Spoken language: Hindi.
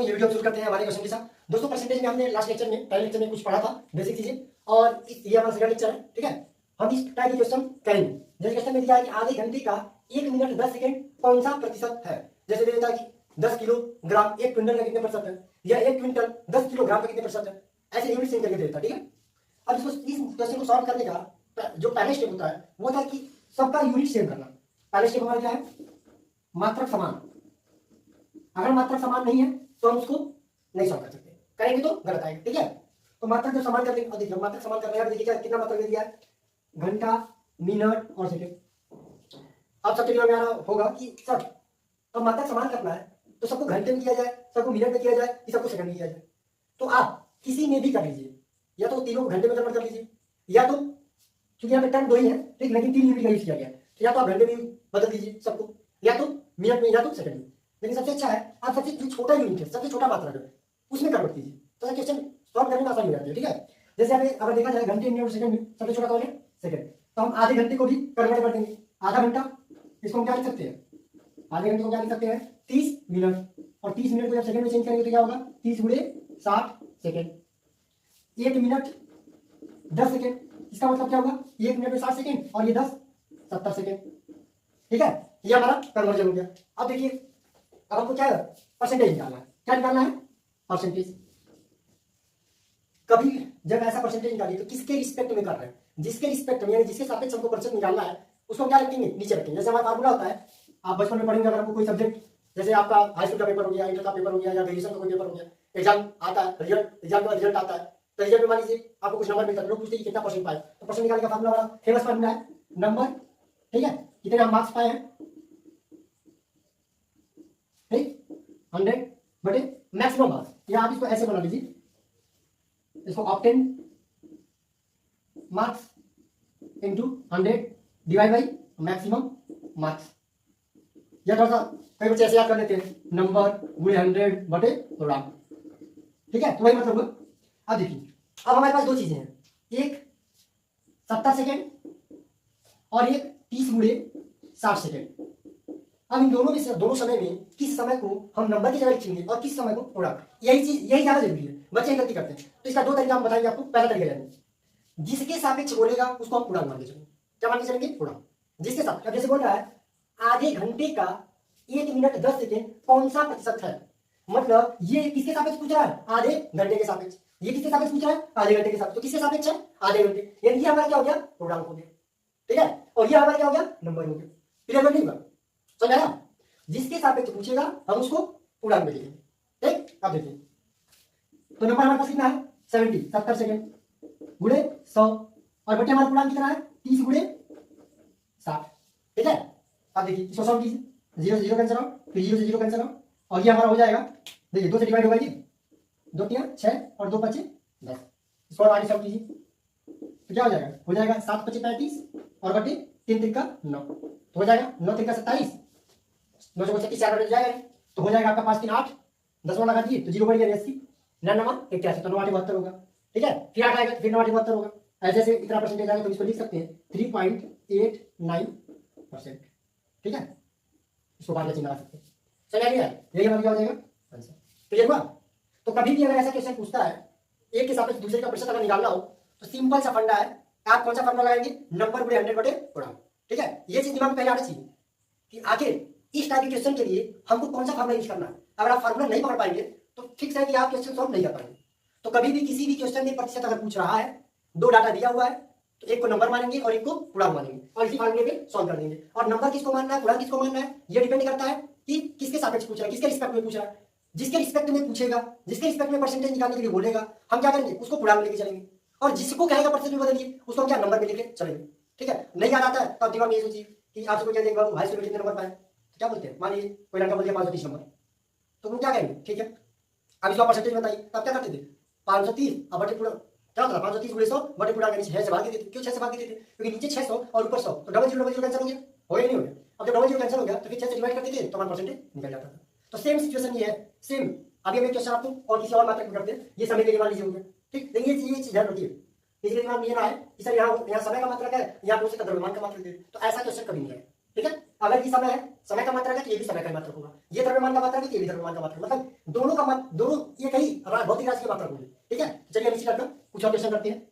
ये वीडियो शुरू करते हैं हमारे क्वेश्चन के साथ। दोस्तों परसेंटेज में हमने लास्ट लेक्चर में पहले लेक्चर में कुछ पढ़ा था बेसिक चीजें, और ये हमारा सेकंड लेक्चर है। ठीक है, हम इस टाइप के क्वेश्चन करेंगे। जैसे क्वेश्चन में दिया है कि आधे घंटे का 1 मिनट 10 सेकंड कौन सा प्रतिशत है। जैसे दे देता है कि 10 किलोग्राम 1 क्विंटल का कितने प्रतिशत है, या 1 क्विंटल 10 किलोग्राम का कितने प्रतिशत है, ऐसे यूनिट सेंड करके दे देता है। ठीक है, अब इसको इस क्वेश्चन को सॉल्व करने का जो पहला स्टेप होता है वो था कि सबका यूनिट सेम करना। पहला स्टेप हमारा क्या है, मात्रक समान। अगर मात्रक समान नहीं है तो हम उसको नहीं सॉल्व कर सकते, करेंगे तो गलत आएगा। ठीक है, तो मात्रक जब समान कर देंगे, देखिए मात्रक समान करने का देखिए क्या कितना मात्रक दे दिया है, घंटा मिनट और सेकंड। अब सबके दिमाग में आ रहा होगा कि सर अब मात्रक समान करना है तो सबको घंटे में किया जाए, सबको मिनट में किया जाए, कि सबको सेकंड में किया जाए। तो आप किसी में भी कर लीजिए, या तो तीनों घंटे में कन्वर्ट कर लीजिए, या तो क्योंकि यहाँ पे टर्म 2 ही है ठीक, लेकिन 3 यूनिट का यूज किया गया है, तो या तो आप घंटे में बदल दीजिए सबको, या तो मिनट में, या तो सेकंड में। लेकिन सबसे अच्छा है आप सबसे जो छोटा यूनिट है, सबसे छोटा मात्रा है उसमें कन्वर्ट कीजिए, तो क्वेश्चन सॉल्व करने में आसानी हो जाती है। ठीक है, जैसे यहाँ पे अगर देखा जाए घंटे मिनट और सेकंड में सबसे छोटा कौन है, सेकंड। तो हम आधे घंटे को भी कन्वर्ट कर देंगे, आधा घंटा इसको हम क्या लिख सकते हैं, आधे घंटे को क्या लिख सकते हैं 30 मिनट, और 30 मिनट को जब सेकंड में चेंज करेंगे तो क्या होगा 30 गुणे 60 सेकंड। 1 मिनट 10 सेकंड, इसका मतलब क्या होगा 1 मिनट में 60 सेकंड, और ये 10 70 सेकंड। ठीक है, ये हमारा कन्वर्जन हो गया। अब देखिए अब हमको क्या परसेंटेज निकालना है, क्या निकालना है परसेंटेज। कभी जब ऐसा परसेंटेज निकालिए तो किसके रिस्पेक्ट में कर रहे हैं, जिसके रिस्पेक्ट में यानी जिसके सापेक्ष हमको प्रतिशत निकालना है उसको क्या रखेंगे, नीचे रखेंगे। जैसे हमारा फार्मूला होता है, आप बचपन में पढ़ेंगे, अगर हमको कोई सब्जेक्ट जैसे आपका हाई स्कूल का पेपर हो गया, इंटर का पेपर हो गया, या ग्रेजुएशन का कोई पेपर हो गया, एग्जाम आता है, एग्जाम का रिजल्ट आता है, तो रिजल्ट में मान लीजिए आपको कुछ नंबर मिलता है, लोग पूछते हैं कितना परसेंट पाए, तो परसेंट निकालने का फार्मूला बड़ा फेमस फार्मूला है नंबर। ठीक है, कितने हम मार्क्स पाए हैं, ठीक 100 बटे मैक्सिमम मार्क्स, या आप इसको ऐसे बना लीजिए, इसको obtain marks into 100 divide by maximum marks. या थोड़ा सा कई बच्चे ऐसे याद कर लेते हैं, नंबर गुणे 100 बटे प्रोग्राम। ठीक है, तो वही मतलब हुआ। अब देखिए अब हमारे पास दो चीजें हैं, एक 70 सेकेंड और एक 30 गुणे 60 सेकेंड। अब इन दोनों में दोनों समय में किस समय को हम नंबर की जगह लिखेंगे और किस समय को प्रोग्राम, यही चीज यही ज्यादा जरूरी है, बच्चे गलती करते हैं। तो इसका दो तरीका हम बताएंगे आपको। पहला तरीका जानिए, जिसके सापेक्ष बोलेगा उसको हम प्रोग्राम मान के चलेंगे। क्या मान के चलेंगे, प्रोग्राम। जिसके साथ जैसे बोल रहा है आधे घंटे का 1 मिनट 10 सेकेंड कौन सा प्रतिशत है, मतलब ये किसके सापेक्ष पूछ रहा है, आधे घंटे के सापेक्ष। ये किसके सापेक्ष पूछ रहा है, आधे घंटे के सापेक्ष। तो किसके सापेक्ष है, आधे घंटे, यानी ये हमारा क्या हो गया, प्रोग्राम हो गया। ठीक है, और ये हमारा क्या हो गया, नंबर हो गया। क्लियर नहीं हुआ, समझ आया। जिसके सापेक्ष पूछेगा हम उसको प्रोग्राम में लिखेंगे। ठीक, अब देखिए तो नंबर हमारे पास कितना है 70 सेकेंड गुणे 100, और बटे हमारा प्रोग्राम कितना है 30 गुणे 60। ठीक है, अब देखिए इसको सॉल्व कीजिए, 0 से 0 कैंसिल आउट, फिर 0 से 0 कैंसिल आउट, और ये हमारा हो जाएगा, देखिए 2 से डिवाइड होगा, ये 2 3 6 और 2 5 10। इसको आगे सॉल्व कीजिए तो क्या हो जाएगा, 7 5 35 और बटे 3 3 का 9, तो हो जाएगा 9 3 का 27, 9 से 36 4 जाएगा, तो हो जाएगा आपका 5 3 8, 10 लगा दिए तो 0 बढ़ गया 80, 9 9 81, तो 9 8 72 होगा। ठीक है, फिर 8 आएगा, फिर 9 8 72 होगा। ऐसे ऐसे इतना परसेंटेज आएगा तो इसको लिख सकते हैं 3.89%। ठीक है, इसको बाद में चिन्ह लगा सकते हैं। चलिए आगे यही हमारा क्या हो जाएगा आंसर। क्लियर हुआ। तो कभी भी अगर ऐसा क्वेश्चन पूछता है एक के सापेक्ष दूसरे का प्रतिशत अगर निकालना हो तो सिंपल सा फंडा है, आप कौन सा फंडा लगाएंगे, नंबर गुणे 100 बटे प्रोग्राम। ठीक है, ये चीज दिमाग में पहले आना चाहिए कि आखिर इस टाइप के क्वेश्चन के लिए हमको कौन सा फार्मूला यूज करना है। अगर आप फार्मूला नहीं पकड़ पाएंगे तो फिक्स है कि आप क्वेश्चन सॉल्व नहीं कर पाएंगे। तो कभी भी किसी भी क्वेश्चन में प्रतिशत अगर पूछ रहा है, 2 डाटा दिया हुआ है, तो एक को नंबर मानेंगे और एक को प्रोग्राम मानेंगे, और इसी फार्मूले पे सॉल्व कर देंगे। और नंबर किसको मानना है, प्रोग्राम किसको मानना है, ये डिपेंड करता है कि किसके सापेक्ष पूछ रहा है, किसके रिस्पेक्ट में पूछ रहा है। जिसके रिस्पेक्ट में पूछेगा, जिसके रिस्पेक्ट में परसेंटेज निकालने के लिए बोलेगा, हम क्या करेंगे, उसको प्रोग्राम में लेके चलेंगे। और जिसको कहेगा परसेंटेज में बदलिए, उसको हम क्या नंबर में लेके चलेंगे। ठीक है, नहीं याद आता है तो आप दिमाग में ये सोचिए कि आपसे कोई कहेगा हाई स्कूल में कितने नंबर पाए, तो क्या बोलते हैं, मान लीजिए कोई लड़का बोल दिया 530 नंबर, तो वो क्या कहेंगे, ठीक है अब इसका परसेंटेज बताइए, तब क्या करते थे 530 अब बटे पूरा क्या होता है 530 गुणे 100 बटे पूरा 6 से भाग देते थे। क्यों 6 से भाग देते थे, क्योंकि नीचे 600 और ऊपर 100, तो डबल जीरो कैंसिल हो गया, हो या नहीं हो गया। अब जब डबल जीरो कैंसिल हो गया तो फिर 6 से डिवाइड करते थे तो हमारा परसेंटेज निकल जाता था। तो सेम सिचुएशन ये है, सेम अभी हम एक क्वेश्चन आपको और किसी और मात्रक में करते हैं, ये समय के लिए मान लीजिए हो गया। ठीक, लेकिन ये चीज ध्यान रखिए, इसलिए दिमाग में ये ना है कि सर यहाँ समय का मात्रक है, यहाँ दूसरे का द्रव्यमान का मात्रक है, तो ऐसा क्वेश्चन कभी नहीं है। ठीक है। अगर ये समय है, समय का मात्रक है तो ये भी समय का मात्रक होगा, ये द्रव्यमान का मात्रक है तो ये भी द्रव्यमान का मात्रक, मतलब दोनों का दोनों ये कहीं भौतिक राशि के मात्रक होंगे। ठीक है, चलिए हम इसी करते हैं कुछ और क्वेश्चन करते हैं।